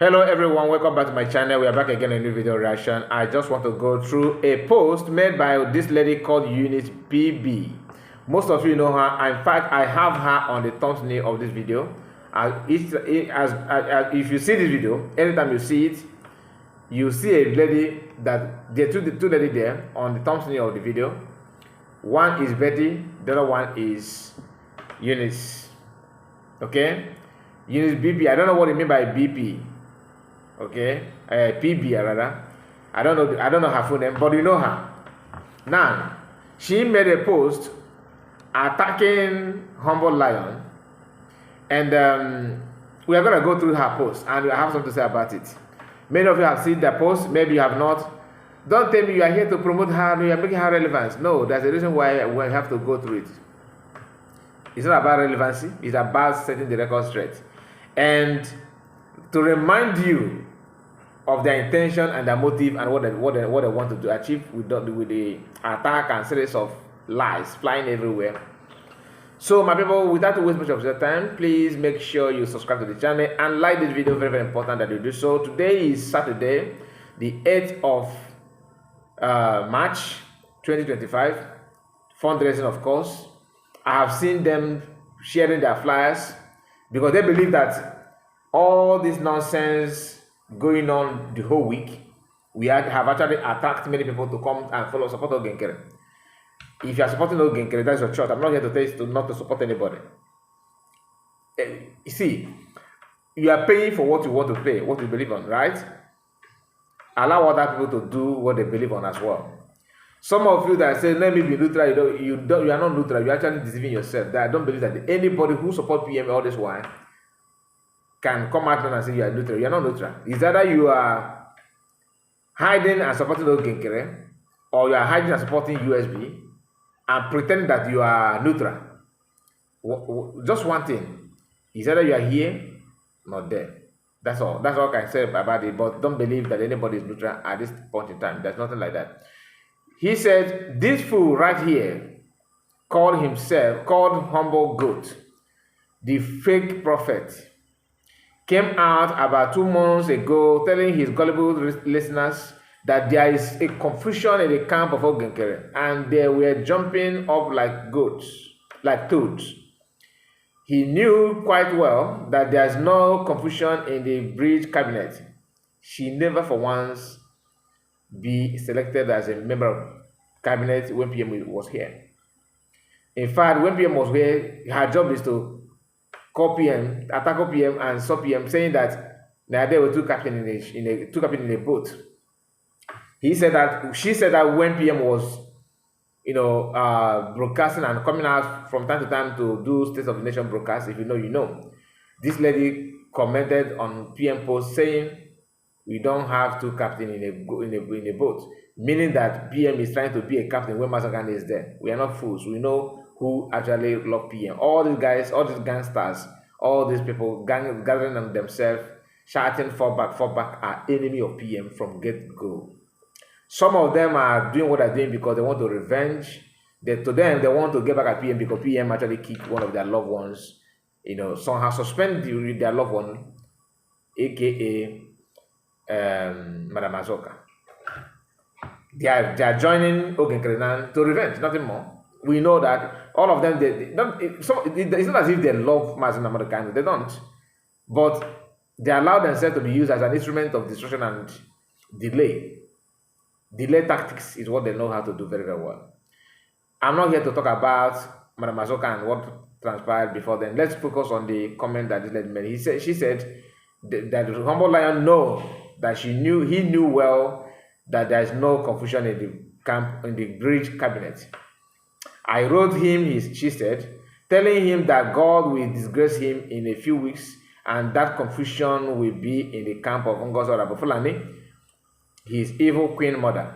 Hello everyone, welcome back to my channel. We are back again in a new video reaction. I just want to go through a post made by this lady called Eunice BB. Most of you know her. In fact, I have her on the thumbnail of this video. If you see this video, anytime you see it, you see a lady that there are two ladies there on the thumbnail of the video. One is Betty, the other one is Eunice. Okay, Eunice BB. I don't know what you mean by BP. Okay, PB rather. I don't know her full name, but you know her. Now, she made a post attacking Humble Lion, and we are gonna go through her post, and I have something to say about it. Many of you have seen the post, maybe you have not. Don't tell me you are here to promote her, no, you are making her relevant. No, there's a reason why we have to go through it. It's not about relevancy, it's about setting the record straight. And to remind you of their intention and their motive and what they want to achieve with the attack and series of lies flying everywhere. So my people, without wasting much of your time, please make sure you subscribe to the channel and like this video. Very, very important that you do so. Today is Saturday, the 8th of March 2025. Fundraising, of course. I have seen them sharing their flyers because they believe that all this nonsense going on the whole week, we have actually attacked many people to come and follow support Nkere. If you are supporting Nkere, that's your choice. I'm not here to tell you not to support anybody. You see, you are paying for what you want to pay, what you believe on, right? Allow other people to do what they believe on as well. Some of you that say, let me be neutral, you are not neutral, you're actually deceiving yourself. That I don't believe that anybody who supports PM all this while can come out and say you are neutral. You are not neutral. It's either you are hiding and supporting Nkere, or you are hiding and supporting USB and pretend that you are neutral. Just one thing. It's either you are here, not there. That's all. That's all I can say about it. But don't believe that anybody is neutral at this point in time. There's nothing like that. He said, this fool right here called Humble Goat, the fake prophet, came out about 2 months ago telling his gullible listeners that there is a confusion in the camp of Nkere, and they were jumping up like goats, like toads. He knew quite well that there is no confusion in the BRGIE cabinet. She never for once be selected as a member of cabinet when PM was here. In fact, when PM was here, her job is to call PM, attack PM, and stop PM, saying that now there were two captains in a boat. She said that when PM was, broadcasting and coming out from time to time to do State of the Nation broadcast, if you know, you know. This lady commented on PM post saying, we don't have two captains in a boat, meaning that PM is trying to be a captain when Mazagani is there. We are not fools. We know who actually love PM. All these guys, all these gangsters, all these people gathering on themselves, shouting fall back, are enemy of PM from get-go. Some of them are doing what they're doing because they want to revenge. To them, they want to get back at PM because PM actually kicked one of their loved ones, somehow suspend their loved one, aka Madam Azoka. They are joining Nkere to revenge, nothing more. We know that all of them, it's not as if they love Mazin Americans, they don't. But they allow themselves to be used as an instrument of destruction and delay. Delay tactics is what they know how to do very, very well. I'm not here to talk about Madam Azoka and what transpired before then. Let's focus on the comment that this lady made. She said that the Humble Lion know that he knew well that there is no confusion in the camp, in the BRGIE cabinet. I wrote him, she said, telling him that God will disgrace him in a few weeks and that confusion will be in the camp of Ngozi Fulani, his evil queen mother.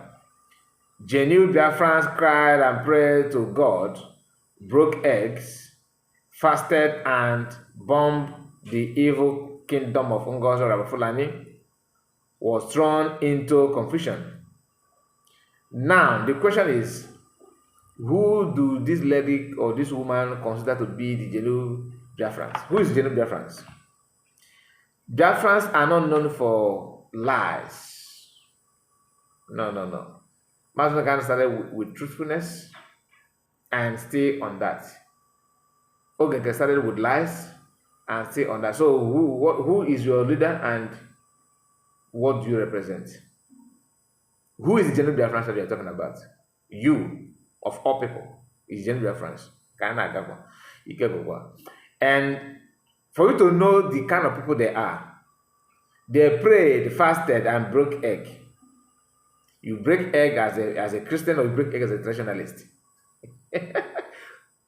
Genuine Biafrans cried and prayed to God, broke eggs, fasted and bombed the evil kingdom of Ngozi Fulani, was thrown into confusion. Now, the question is, who do this lady or this woman consider to be the genuine Biafrans? Who is genuine Biafrans? Biafrans are not known for lies. No, no, no. Masnakan started with truthfulness and stay on that. Ogenke started with lies and stay on that. So who is your leader and what do you represent? Who is the genuine Biafrans that you are talking about? You, of all people, is genuine Biafrans. And for you to know the kind of people they are, they prayed, fasted, and broke egg. You break egg as a Christian, or you break egg as a traditionalist.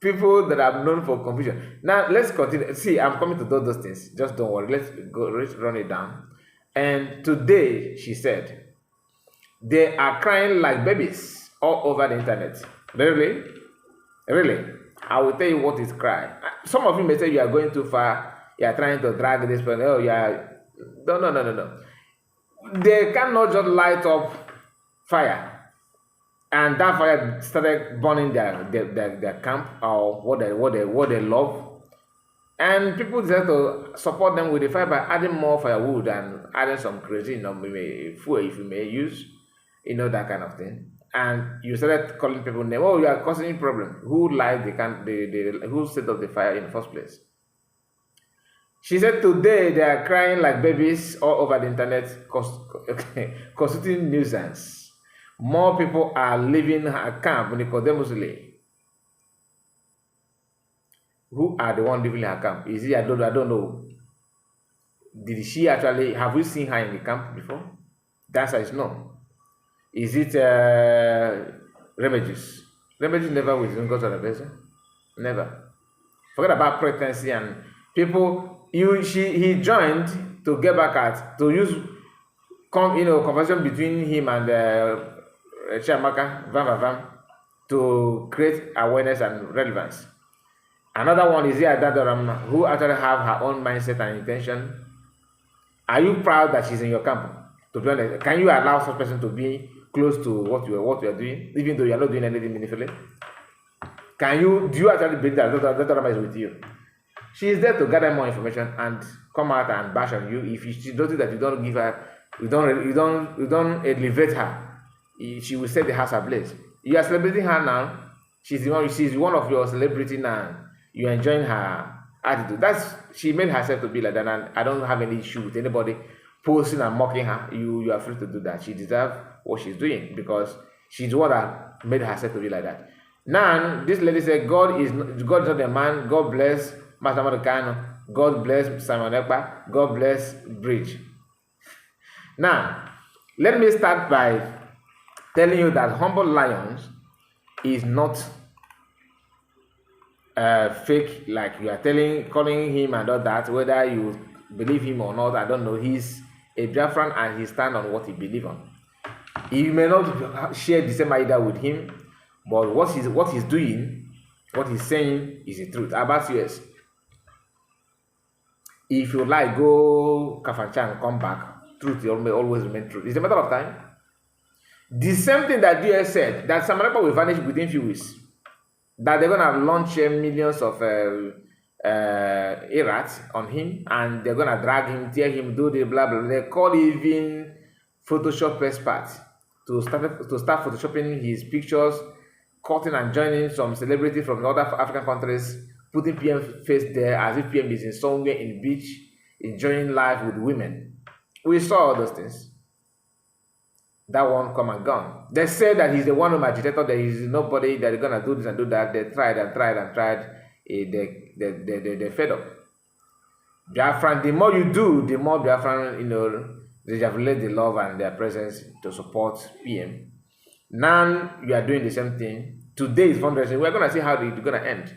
People that are known for confusion. Now let's continue. See, I'm coming to do those things. Just don't worry. Let's run it down. And today, she said, they are crying like babies all over the internet. Really? Really? I will tell you what is cry. Some of you may say you are going too far. You are trying to drag this person. Oh, yeah. No. They cannot just light up fire. And that fire started burning their camp or what they love. And people decided to support them with the fire by adding more firewood and adding some kerosene, maybe fuel if you may use, that kind of thing. And you started calling people name. Oh, you are causing problem. Who light who set up the fire in the first place? She said today they are crying like babies all over the internet, constituting nuisance. More people are leaving her camp, Nicodemusly. Who are the one living in her camp? Is it? I don't know. Did she actually? Have we seen her in the camp before? The answer is no. Is it Remigius? Remigius never within God's organization. Never. Forget about pregnancy and people. He joined to get back at to use conversation between him and Chiamaka Vam to create awareness and relevance. Another one is Adadoram, who actually have her own mindset and intention. Are you proud that she's in your camp? To be honest, can you allow such person to be close to what you are doing, even though you are not doing anything meaningfully? Do you actually believe that Adadoram is with you? She is there to gather more information and come out and bash on you. If she notices that you don't give her, you don't elevate her, she will set the house ablaze. You are celebrating her now. She's one of your celebrity now. You are enjoying her attitude. She made herself to be like that, and I don't have any issue with anybody posting and mocking her. You are free to do that. She deserves what she's doing because she's the one that made herself to be like that. Now, this lady said, God is not a man. God bless Master Madukano. God bless Simon Ekpa. God bless BRGIE. Now, let me start by telling you that Humble Lions is not fake, like you are calling him and all that. Whether you believe him or not, I don't know. He's a Biafran and he stands on what he believes on. You may not share the same idea with him, but what he's doing, what he's saying is the truth. About US, if you like, go Kafanchan and come back. Truth will always remain truth. It's a matter of time. The same thing that US said, that Samanapa will vanish within few weeks. That they're gonna launch millions of errats on him, and they're gonna drag him, tear him, do the blah blah. They call even Photoshop experts to start photoshopping his pictures, cutting and joining some celebrity from other African countries, putting PM face there as if PM is in somewhere in beach, enjoying life with women. We saw all those things. That one come and gone. They said that he's the one who agitated. There is nobody that is gonna do this and do that. They tried and tried and tried. They fed up. Biafran, the more you do, the more Biafran, they have laid the love and their presence to support PM. Now you are doing the same thing. Today is fundraising. We're gonna see how it's gonna end.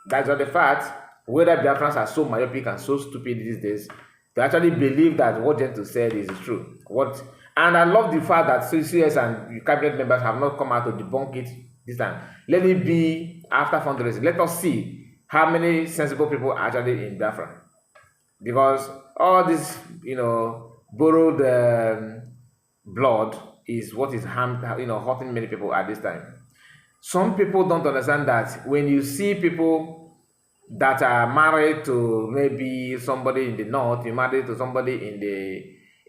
That's not the fact. Whether Biafrans are so myopic and so stupid these days, they actually believe that what Gento said is true. And I love the fact that CS and cabinet members have not come out to debunk it this time. Let it be after fundraising. Let us see how many sensible people are actually in Biafra. Because all this, borrowed blood is what is hurting many people at this time. Some people don't understand that when you see people that are married to maybe somebody in the north, you married to somebody in the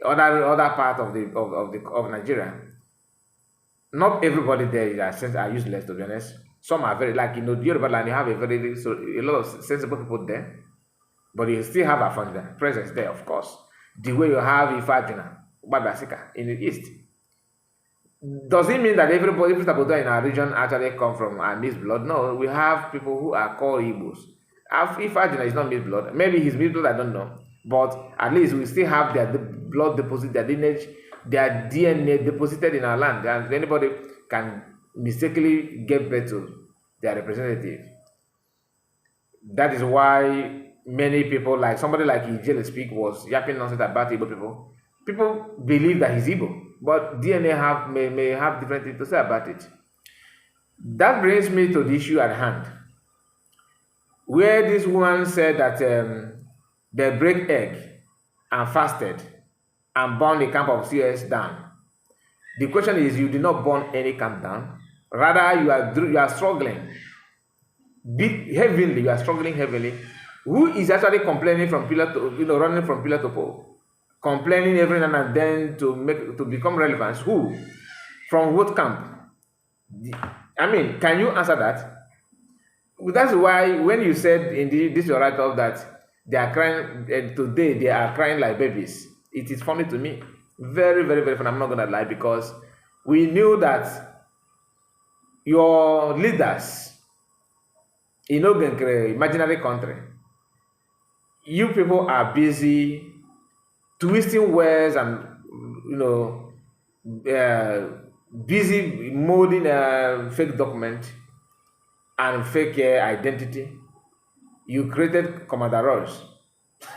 other part of of Nigeria. Not everybody there are useless, to be honest. Some are very, like, Yoruba land, you have a lot of sensible people there, but you still have a presence there, of course. The way you have Ifajuna, Badasika in the east. Does it mean that every Taboda in our region actually come from mixed blood? No, we have people who are called Igbos. If Ajina is not mixed blood, maybe he's mixed blood, I don't know. But at least we still have their blood deposit, their lineage, their DNA deposited in our land. And anybody can mistakenly get birth to their representative. That is why many people, like somebody like Ijele Speak, was yapping nonsense about Igbo people. People believe that he's Igbo, but DNA may have different things to say about it. That brings me to the issue at hand, where this woman said that they break egg and fasted and burned the camp of CS down. The question is, you did not burn any camp down. Rather, you are struggling heavily. You are struggling heavily. Who is actually complaining from pillar to, running from pillar to pole, complaining every now and then to become relevant? Who? From what camp? I mean, can you answer that? That's why when you said in this your write-up that they are crying today, they are crying like babies, it is funny to me. Very, very, very funny. I'm not gonna lie, because we knew that your leaders in Nkere, imaginary country, you people are busy twisting words and busy molding a fake document and fake identity. You created Commander Royce.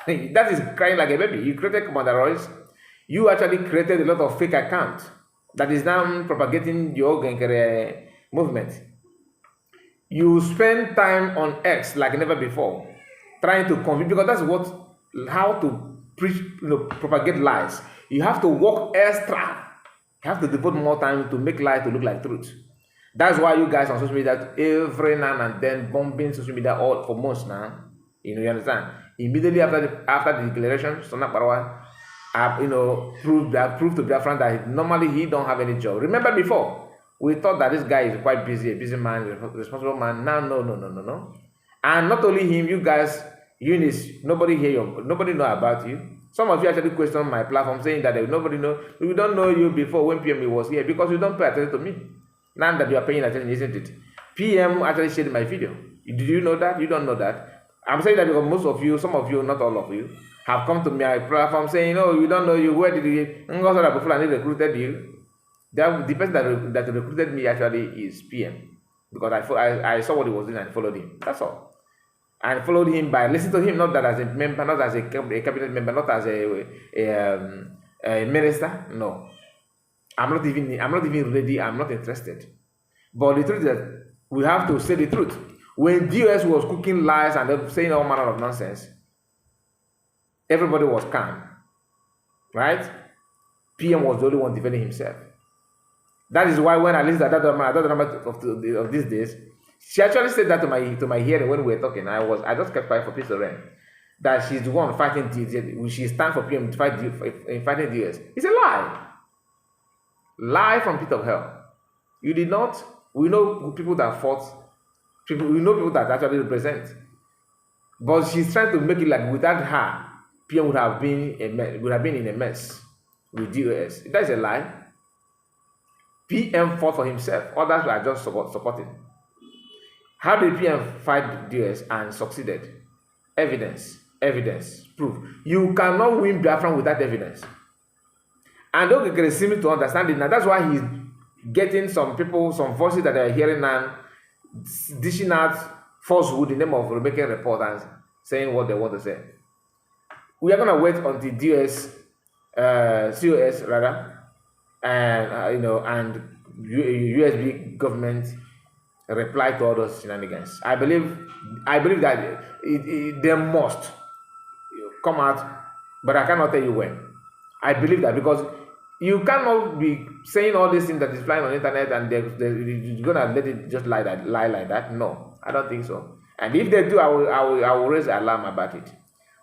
That is crying like a baby. You created Commander Royce. You actually created a lot of fake accounts that is now propagating your Nkere movement. You spend time on X like never before, trying to convince, because that's how to preach, propagate lies. You have to work extra. You have to devote more time to make lies to look like truth. That's why you guys on social media every now and then bombing social media all for months now. You understand? Immediately after the declaration, Sona Parawa, proved to Biafran that normally he don't have any job. Remember before, we thought that this guy is quite busy, a busy man, a responsible man. Now, no. And not only him, you guys, Eunice, nobody know about you. Some of you actually question my platform, saying that nobody know. We don't know you before when PM was here, because you don't pay attention to me. Now that you are paying attention, isn't it? PM actually shared my video. Did you know that? You don't know that. I'm saying that because most of you, some of you, not all of you, have come to my platform saying, "Oh, we don't know you. Where did you? Recruited you." The person that recruited me actually is PM, because I saw what he was doing and followed him. That's all. And followed him by listening to him, not that as a member, not as a cabinet member, not as a minister. No, I'm not even ready. I'm not interested. But the truth is that we have to say the truth. When DOS was cooking lies and saying all manner of nonsense, everybody was calm, right? PM was the only one defending himself. That is why when I listened to that number of these days, she actually said that to my hearing when we were talking. I just kept quiet for peace to reign. That she's the one fighting DOS. She stands for PM to fighting DOS. It's a lie. Lie from pit of hell. You did not. We know people that fought. We know people that actually represent. But she's trying to make it like without her, PM would have been in a mess with DOS. That is a lie. PM fought for himself. Others were just supporting. How did PM fight DOS and succeeded? Evidence, proof. You cannot win Biafran without evidence. And Nkere seems to understand it now. That's why he's getting some people, some voices that are hearing now, dishing out falsehood in the name of making report and saying what they want to say. We are going to wait until COS rather, and and USB government reply to all those shenanigans. I believe that they must come out, but I cannot tell you when. I believe that because you cannot be saying all these things that is flying on the internet and you're gonna let it just lie like that. No, I don't think so. And if they do, I will raise alarm about it.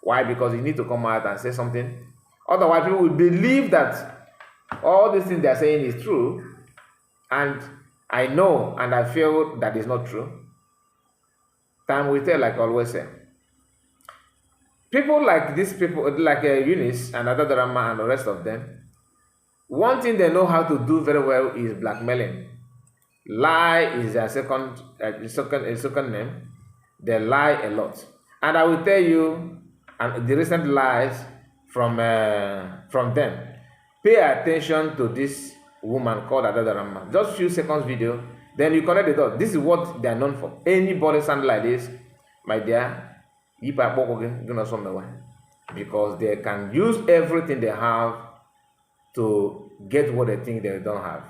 Why? Because you need to come out and say something. Otherwise, people will believe that all these things they are saying is true, and I know and I feel that is not true. Time will tell, like I always say. People like these people, like Eunice and Adadarama and the rest of them, one thing they know how to do very well is blackmailing. Lie is their second name. They lie a lot, and I will tell you, and the recent lies from them. Pay attention to this woman called Adadarama. Just few seconds video, then you connect the dots. This is what they are known for. Anybody sound like this, my dear, because they can use everything they have to get what they think they don't have.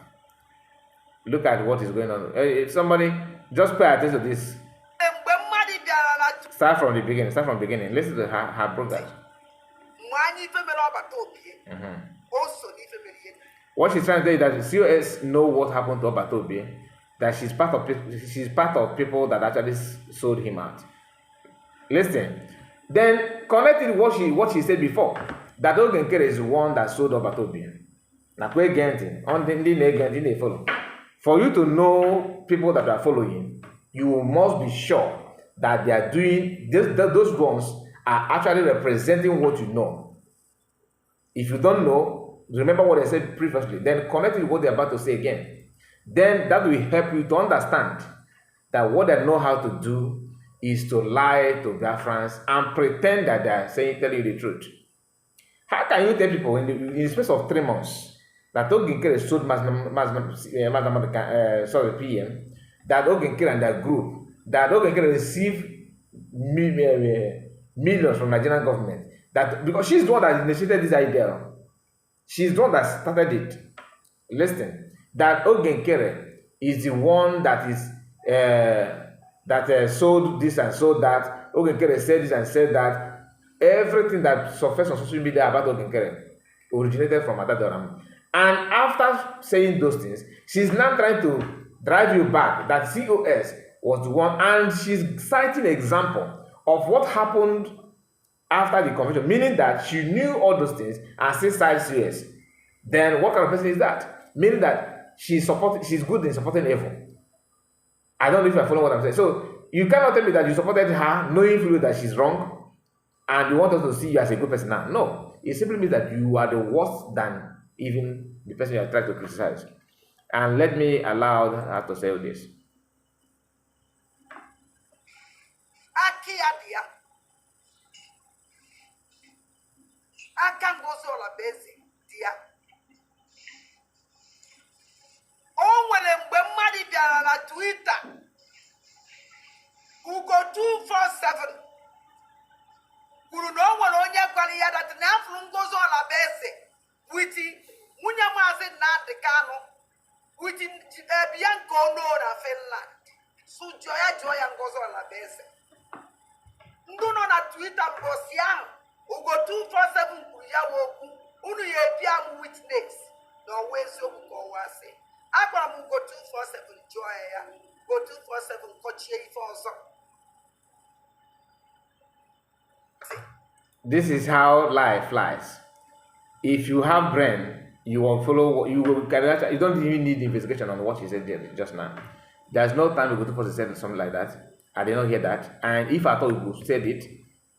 Look at what is going on. If somebody just pay attention to this. Start from the beginning. Listen to her progress. What she's trying to say is that COS know what happened to Obatobi, that she's part of people that actually sold him out. Listen. Then connected what she said before, that Nkere is the one that sold Obatobi. Follow. For you to know people that are following, you must be sure that they are doing those ones are actually representing what you know. If you don't know, remember what I said previously, then connect with what they're about to say again. Then that will help you to understand that what they know how to do is to lie to Biafrans and pretend that they are telling you the truth. How can you tell people in the space of 3 months that Nkere sold PM, that Nkere and their group, that Nkere received millions from Nigerian government, that because she's the one that initiated this idea, she's the one that started it. Listen, that Nkere is the one that is sold this and sold that. Nkere said this and said that. Everything that surfaced on social media about Nkere originated from Adadoram. And after saying those things, she's now trying to drive you back that COS was the one, and she's citing an example of what happened after the convention, meaning that she knew all those things and still cited COS. Then what kind of person is that? Meaning that she's good in supporting evil. I don't know if I follow what I'm saying. So you cannot tell me that you supported her knowing fully that she's wrong and you want us to see you as a good person now. No, it simply means that you are the worse than even the person you are trying to criticize. And let me allow her to say this. Twitter, Ugo 247. Kwuru na o nwere onye gwara ya dat na afụrụ Ngozi Olabese witi nwunye Maazị Nnamdi Kanu witi Bianca Ono na Finland. Sụjụọ ya Ngozi Olabese. Ndị nọ na Twitter mbosi ahụ Ugo 247 kwuru ya okwu unu ya ebi am witness na ọwa eziokwu ka ọwa asị. Agwara m Ugo 247 jụọ ya Ugo 247 kọchie ife ọzọ. This is how life flies. If you have brain, you will follow. You don't even need investigation on what she said just now. There's no time to go to say something like that. I did not hear that. And if I thought Ugo said it,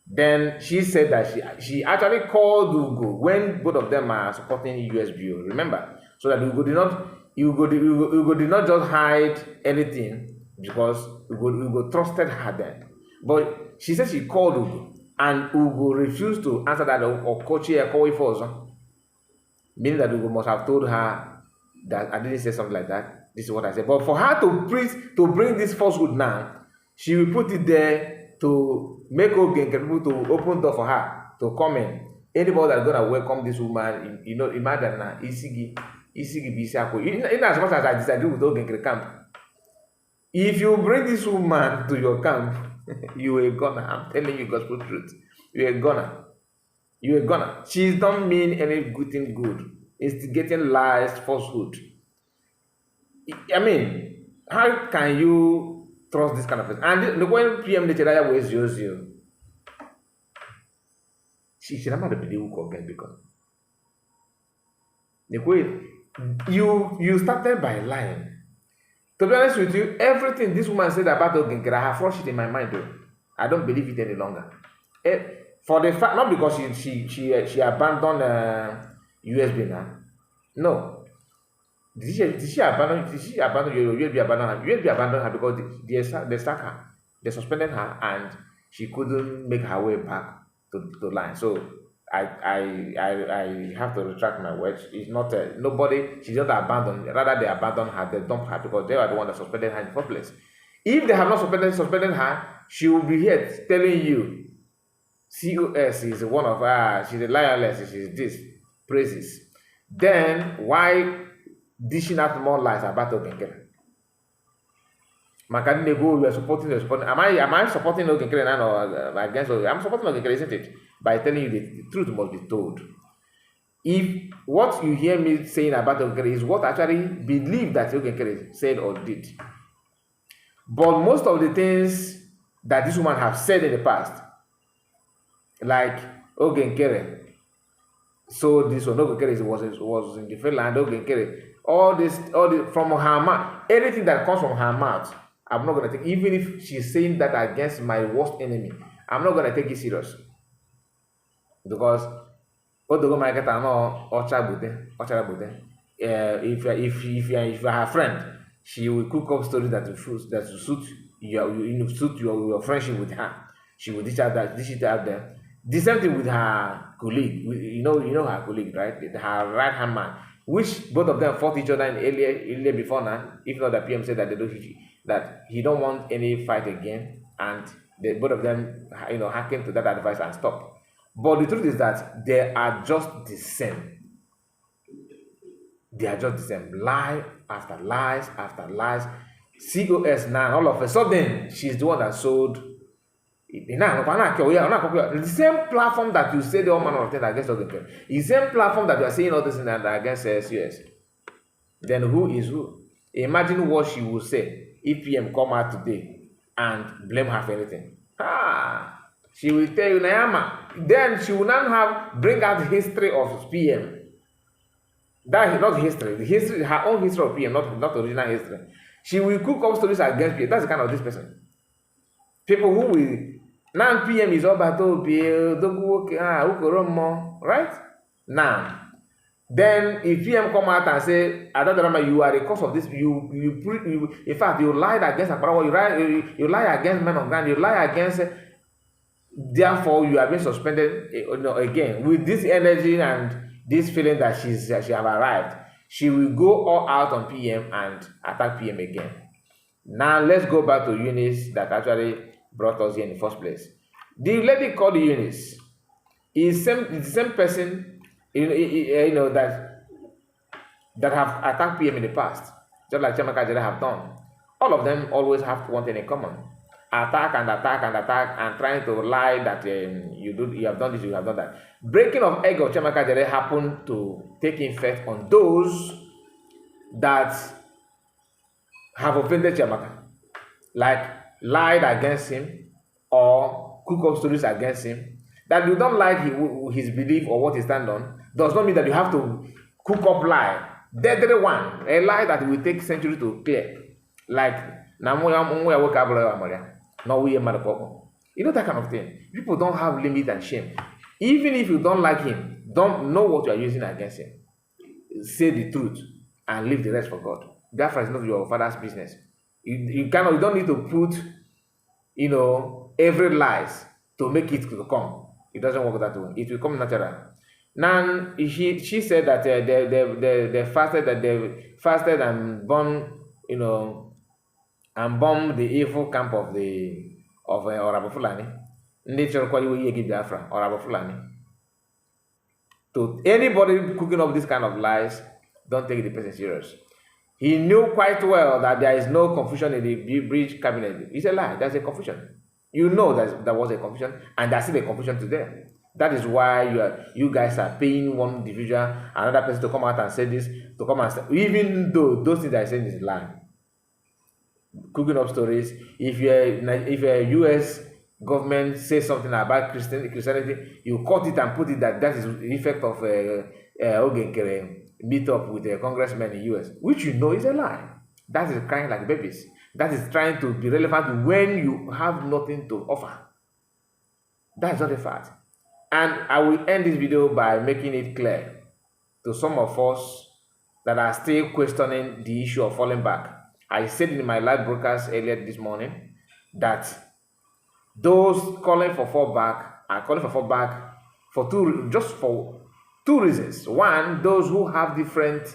then she said that she actually called Ugo when both of them are supporting USBO. Remember, so that Ugo did not just hide anything because Ugo trusted her then. But she said she called Ugo. And Ugo refused to answer that or coach her call for, meaning that Ugo must have told her that I didn't say something like that. This is what I said. But for her to bring this falsehood now, she will put it there to make people to open door for her to come in. Anybody that's gonna welcome this woman, imagine now, Isigi Bisako. In as much as I disagree with Nkere camp, if you bring this woman to your camp, you are gonna. I'm telling you gospel truth. You are gonna. She don't mean any good thing good. It's getting lies, falsehood. I mean, how can you trust this kind of person. And the when PM Nigeria was you, she should not be the hook again because the way you started by lying. To be honest with you, everything this woman said about Nkere, I have flushed it in my mind though. I don't believe it any longer. For the fact, not because she abandoned USB now. No. Did she abandon USB abandon her? USB abandoned her because they sacked her. They suspended her and she couldn't make her way back to line. So I have to retract my words. It's not nobody. She's not abandoned. Rather, they abandoned her. They dumped her because they are the one that suspended her in the first place. If they have not suspended her, she will be here telling you, COS is one of her. She's a liarless. She's this praises. Then why dishing out more lies about Nkere? Makadinebo, we are supporting. Am I supporting Nkere now or against? I'm supporting Nkere, isn't it? By telling you the truth must be told. If what you hear me saying about Nkere is what I actually believe that Nkere said or did, but most of the things that this woman have said in the past, like Nkere, so this one Nkere was in the fair land, Nkere, all this from her mouth, anything that comes from her mouth, I'm not gonna take, even if she's saying that against my worst enemy, I'm not gonna take it serious. Because if you're her friend, she will cook up stories that will suit your friendship with her. She will dish it out there. The same thing with her colleague. You know her colleague, right? Her right hand man, which both of them fought each other earlier before now. If not, the PM said that he don't want any fight again, and both of them hearkened to that advice and stopped. But the truth is that they are just the same. They are just the same. Lie after lies after lies. COS now, all of a sudden, she's the one that sold. The same platform that you say the all manner of things against Nkere, the same platform that you are saying all this against COS. Then who is who? Imagine what she will say if PM come out today and blame her for anything. She will tell you, Nayama. Then she will not bring out the history of PM. That is not history. Her own history of PM, not original history. She will cook up stories against PM. That's the kind of this person. People who will now PM is all about right? Now, then if PM come out and say, Adadarama, you are the cause of this, you in fact you lied against Akbarawa, you lie against men of ground, you lie against. Therefore, you have been suspended again with this energy and this feeling that she have arrived. She will go all out on PM and attack PM again. Now let's go back to Eunice that actually brought us here in the first place. The lady called Eunice is the same person that have attacked PM in the past, just like Chiamaka Ajere have done. All of them always have one thing in common. Attack and trying to lie that you have done this, you have done that. Breaking of egg of Chiamaka Ajere happened to take effect on those that have offended Chiamaka, like lied against him or cook up stories against him. That you don't like his belief or what he stand on does not mean that you have to cook up lie. Deadly one, a lie that will take centuries to clear, like you know, that kind of thing. People don't have limit and shame. Even if you don't like him, don't know what you are using against him. Say the truth and leave the rest for God. That is not your father's business. You don't need to put, every lies to make it to come. It doesn't work that way. It will come natural. Now she said that they fasted and burned, and bombed the evil camp of Orabo Fulani. Orabo Fulani. To anybody cooking up this kind of lies, don't take the person serious. He knew quite well that there is no confusion in the bridge cabinet. It's a lie. There's a confusion. You know that there was a confusion, and there's still a confusion today. That is why you guys are paying one individual, another person to come out and say this, to come and say, even though those things that are saying is a lie. cooking up stories. If a US government says something about Christianity, you cut it and put it that is the effect of Nkere meet up with a congressman in US, which you know is a lie. That is crying like babies. That is trying to be relevant when you have nothing to offer. That's not a fact. And I will end this video by making it clear to some of us that are still questioning the issue of falling back. I said in my live broadcast earlier this morning that those calling for fallback are calling for fallback for two reasons. One, those who have different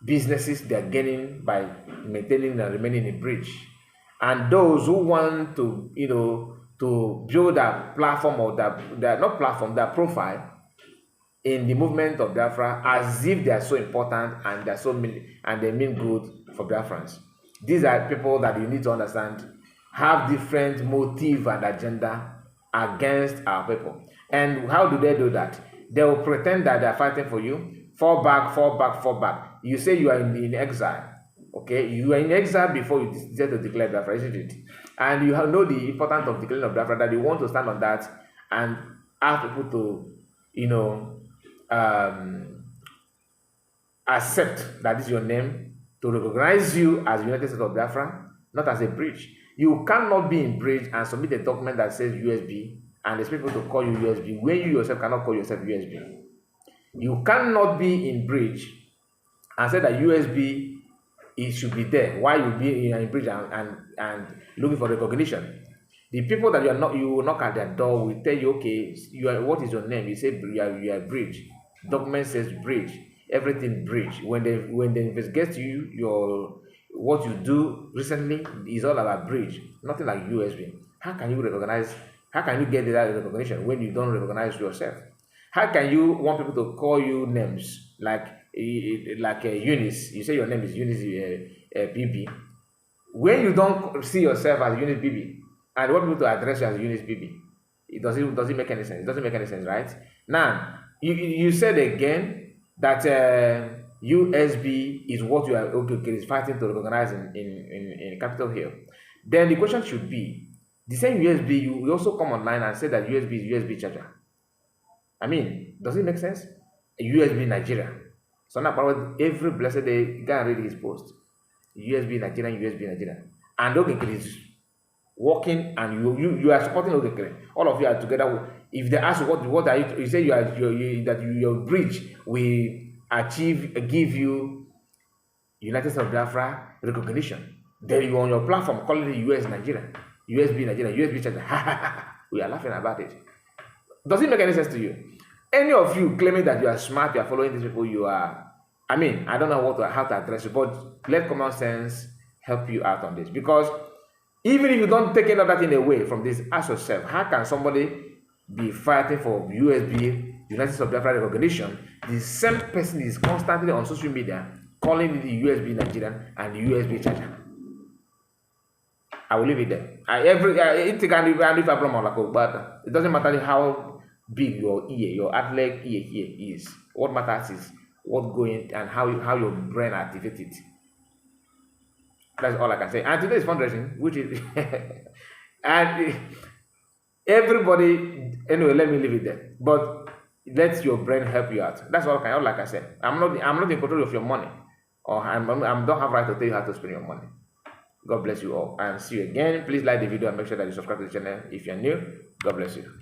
businesses they are gaining by maintaining and remaining in bridge, and those who want to to build a platform or their profile in the movement of Biafra as if they are so important and they mean good for Biafrans. These are people that you need to understand have different motive and agenda against our people. And how do they do that? They will pretend that they are fighting for you. Fall back, fall back, fall back. You say you are in exile. Okay, you are in exile before you decide to declare Biafra, isn't it? And you know the importance of declaring of Biafra, that you want to stand on that and ask people to, accept that is your name, to recognize you as United States of Biafra, not as a bridge. You cannot be in bridge and submit a document that says USB and expect people to call you USB when you yourself cannot call yourself USB. You cannot be in bridge and say that USB it should be there while you be in bridge and looking for recognition. The people that you will knock at their door will tell you, okay, what is your name? You say you are bridge. Document says bridge. Everything bridge. When they investigate you, what you do recently is all about bridge, nothing like USB. How can you get that recognition when you don't recognize yourself? How can you want people to call you names like Eunice? You say your name is Eunice BB. When you don't see yourself as Eunice BB and want people to address you as Eunice BB, it doesn't make any sense. It doesn't make any sense, right? Now, you said again that USB is what you are is fighting to recognize in Capitol Hill. Then the question should be, the same USB, you also come online and say that USB is USB charger. I mean, does it make sense? USB Nigeria. So now every blessed day, go and read his post. USB Nigeria. And Nkere is working, and you are supporting Nkere. All of you are together. If they ask you what are you say your bridge will give you United States of Biafra recognition. Then you on your platform calling it US Nigeria, USB Nigeria, USB charger. We are laughing about it. Does it make any sense to you? Any of you claiming that you are smart, you are following these people, you are, I mean, I don't know how to address you, but let common sense help you out on this. Because even if you don't take any of that thing away from this, ask yourself, how can somebody be fighting for USB, United States of Biafra recognition? The same person is constantly on social media calling it the USB Nigerian and the USB charger. I will leave it there. But it doesn't matter how big your athlete ear here is. What matters is what going and how your brain activates it. That's all I can say. And today is fundraising, which is and everybody. Anyway, let me leave it there. But let your brain help you out. That's all like I said. I'm not in control of your money, or I don't have right to tell you how to spend your money. God bless you all, and see you again. Please like the video and make sure that you subscribe to the channel if you're new. God bless you.